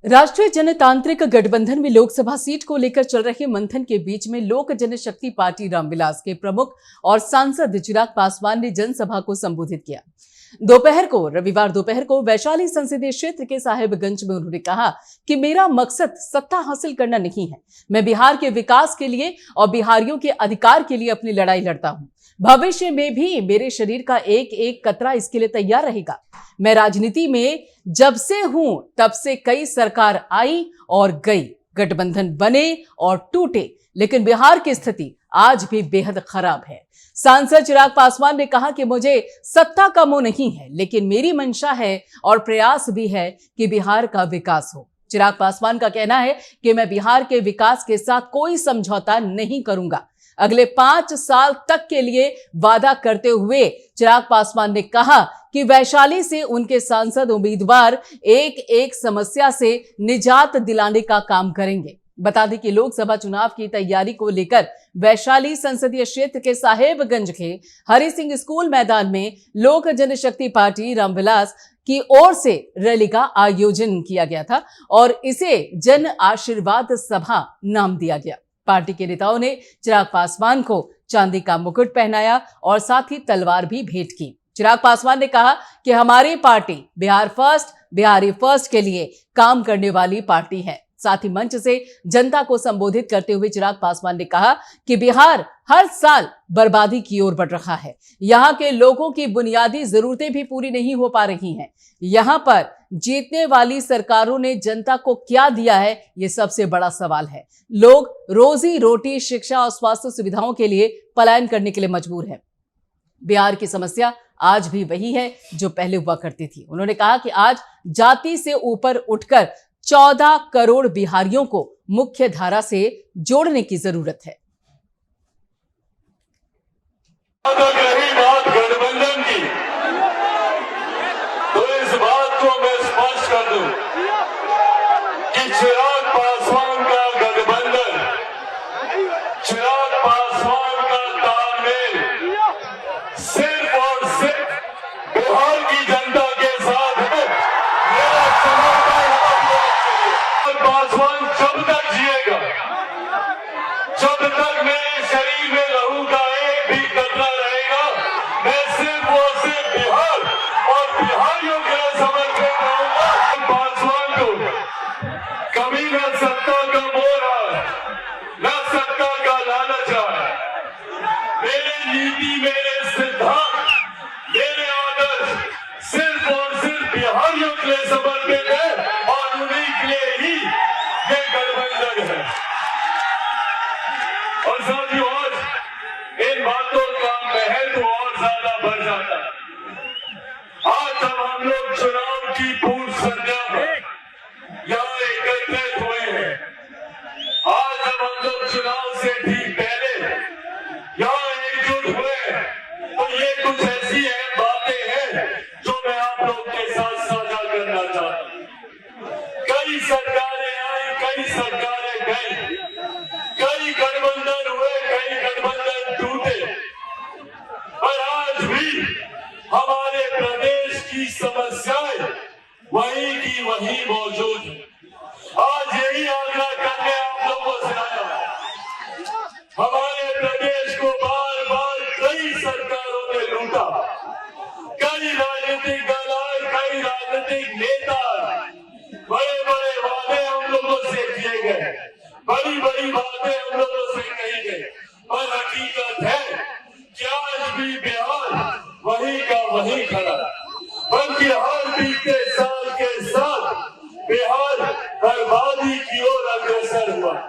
राष्ट्रीय जनतांत्रिक गठबंधन में लोकसभा सीट को लेकर चल रहे मंथन के बीच में लोक जनशक्ति पार्टी रामविलास के प्रमुख और सांसद चिराग पासवान ने जनसभा को संबोधित किया। रविवार दोपहर को वैशाली संसदीय क्षेत्र के साहेबगंज में उन्होंने कहा कि मेरा मकसद सत्ता हासिल करना नहीं है। मैं बिहार के विकास के लिए और बिहारियों के अधिकार के लिए अपनी लड़ाई लड़ता हूं। भविष्य में भी मेरे शरीर का एक एक कतरा इसके लिए तैयार रहेगा। मैं राजनीति में जब से हूं तब से कई सरकार आई और गई, गठबंधन बने और टूटे, लेकिन बिहार की स्थिति आज भी बेहद खराब है। सांसद चिराग पासवान ने कहा कि मुझे सत्ता का मोह नहीं है, लेकिन मेरी मंशा है और प्रयास भी है कि बिहार का विकास हो। चिराग पासवान का कहना है कि मैं बिहार के विकास के साथ कोई समझौता नहीं करूंगा। अगले 5 साल तक के लिए वादा करते हुए चिराग पासवान ने कहा कि वैशाली से उनके सांसद उम्मीदवार एक एक समस्या से निजात दिलाने का काम करेंगे। बता दें कि लोकसभा चुनाव की तैयारी को लेकर वैशाली संसदीय क्षेत्र के साहेबगंज के हरि सिंह स्कूल मैदान में लोक जनशक्ति पार्टी रामविलास की ओर से रैली का आयोजन किया गया था और इसे जन आशीर्वाद सभा नाम दिया गया। पार्टी के नेताओं ने चिराग पासवान को चांदी का मुकुट पहनाया और साथ ही तलवार भी भेंट की। चिराग पासवान ने कहा कि हमारी party Bihar first, Bihari first के लिए काम करने वाली पार्टी है। साथ ही मंच से जनता को संबोधित करते हुए चिराग पासवान ने कहा कि बिहार हर साल बर्बादी की ओर बढ़ रहा है। यहाँ के लोगों की बुनियादी जरूरतें भी पूरी नहीं हो पा रही हैं। यहाँ पर जीतने वाली सरकारों ने जनता को क्या दिया है, ये सबसे बड़ा सवाल है। लोग रोजी रोटी, शिक्षा और स्वास्थ्य सुविधाओं के लिए पलायन करने के लिए मजबूर हैं। बिहार की समस्या आज भी वही है जो पहले हुआ करती थी। उन्होंने कहा कि आज जाति से ऊपर उठकर 14 करोड़ बिहारियों को मुख्य धारा से जोड़ने की जरूरत है। रही बात गठबंधन की, तो इस बात को मैं स्पष्ट कर दूं कि चिराग पासवान का गठबंधन, चिराग पासवान का तालमेल सिर्फ और सिर्फ बिहार की जनता के साथ है। मेरा समर्थन पासवान जब तक जिएगा, जब तक मेरे शरीर में लहू का एक भी कतरा रहेगा, मैं सिर्फ और सिर्फ बिहार और बिहारियों के लिए समर्पित रहूंगा। पासवान को कभी न सत्ता का मोह रहा, न सत्ता का लालच रहा। मेरे नीति, मेरे सिद्धांत, मेरे आदर्श सिर्फ और सिर्फ बिहारियों के लिए समर्पित है और उन्हीं के लिए ही ये गठबंधन है। और साथियों, आज इन बातों का महत्व और ज्यादा बढ़ जाता है। आज जब हम लोग चुनाव की पूर्व संध्या पर यहाँ एकत्रित हुए हैं, आज जब हम लोग चुनाव से ठीक पहले यहाँ एकजुट हुए हैं, तो ये कुछ ऐसी बातें हैं जो मैं आप लोग के साथ साझा करना चाहता हूँ। कई सरकारें आई, कई सरकारें गई, कई गठबंधन हुए, कई गठबंधन टूटे, पर आज भी हमारे प्रदेश की समस्याएं वही की वही मौजूद है। आज यही आग्रह करने आप लोगों से आया। हमारे प्रदेश को बार बार कई सरकारों ने लूटा, कई राजनीतिक दल, कई राजनीतिक नेता, बड़े बड़े वादे हम लोगों से किए गए, बड़ी बड़ी बातें हम लोगों से कही गई, पर हकीकत है कि आज भी बिहार वही का वही खड़ा, बल्कि हर बीते साल